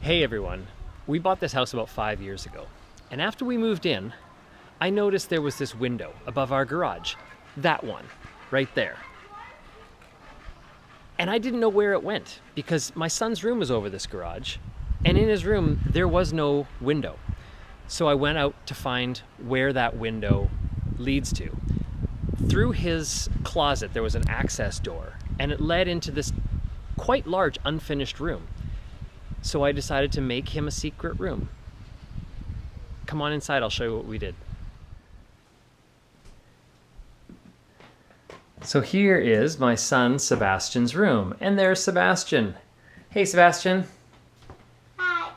Hey everyone, we bought this house about 5 years ago, and after we moved in, I noticed there was this window above our garage. That one, right there. And I didn't know where it went because my son's room was over this garage, and in his room there was no window. So I went out to find where that window leads to. Through his closet there was an access door, and it led into this quite large unfinished room. So I decided to make him a secret room. Come on inside, I'll show you what we did. So here is my son Sebastian's room, and there's Sebastian. Hey Sebastian. Hi.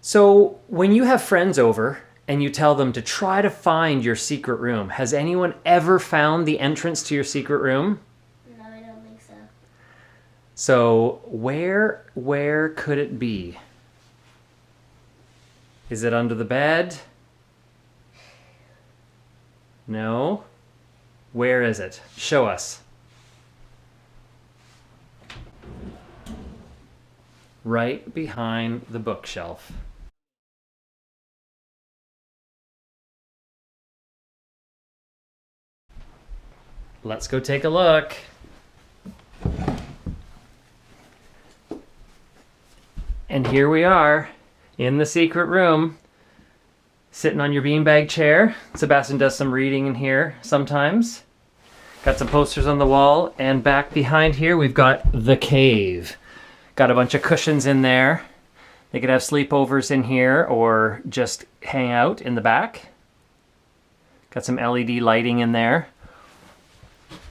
So when you have friends over and you tell them to try to find your secret room, has anyone ever found the entrance to your secret room? No, I don't think so. So where could it be? Is it under the bed? No? Where is it? Show us. Right behind the bookshelf. Let's go take a look. And here we are in the secret room, sitting on your beanbag chair. Sebastian does some reading in here sometimes. Got some posters on the wall, and back behind here we've got the cave. Got a bunch of cushions in there. They could have sleepovers in here or just hang out in the back. Got some LED lighting in there.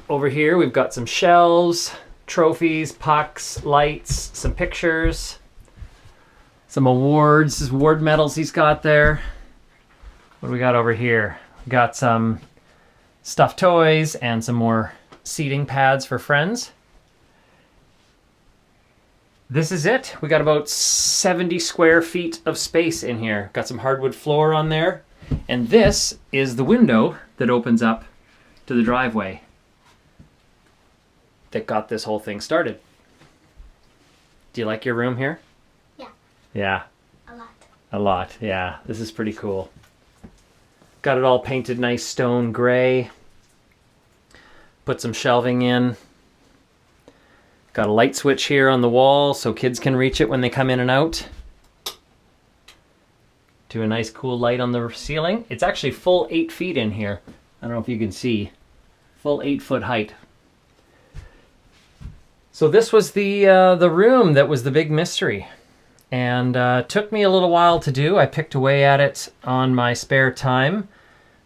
Over here we've got some shelves, trophies, pucks, lights, some pictures. Some awards, award medals he's got there. What do we got over here? We got some stuffed toys and some more seating pads for friends. This is it. We got about 70 square feet of space in here. Got some hardwood floor on there. And this is the window that opens up to the driveway that got this whole thing started. Do you like your room here? Yeah. A lot. A lot, yeah. This is pretty cool. Got it all painted nice stone gray. Put some shelving in. Got a light switch here on the wall so kids can reach it when they come in and out. Do a nice cool light on the ceiling. It's actually full 8 feet in here. I don't know if you can see. Full 8-foot height. So this was the room that was the big mystery. And took me a little while to do. I picked away at it on my spare time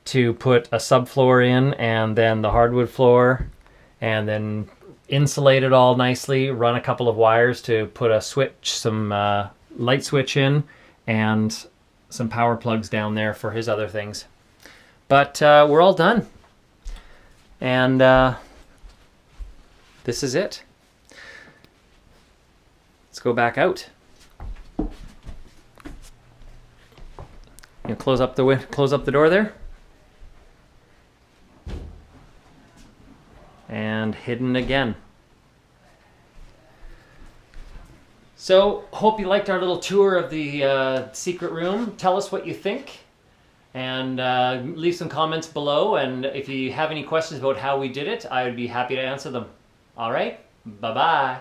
to put a subfloor in, and then the hardwood floor, and then insulate it all nicely, run a couple of wires to put a switch, some light switch in, and some power plugs down there for his other things. But we're all done. And this is it. Let's go back out. You close up the door there. And hidden again. So, hope you liked our little tour of the secret room. Tell us what you think. And leave some comments below. And if you have any questions about how we did it, I would be happy to answer them. All right? Bye-bye.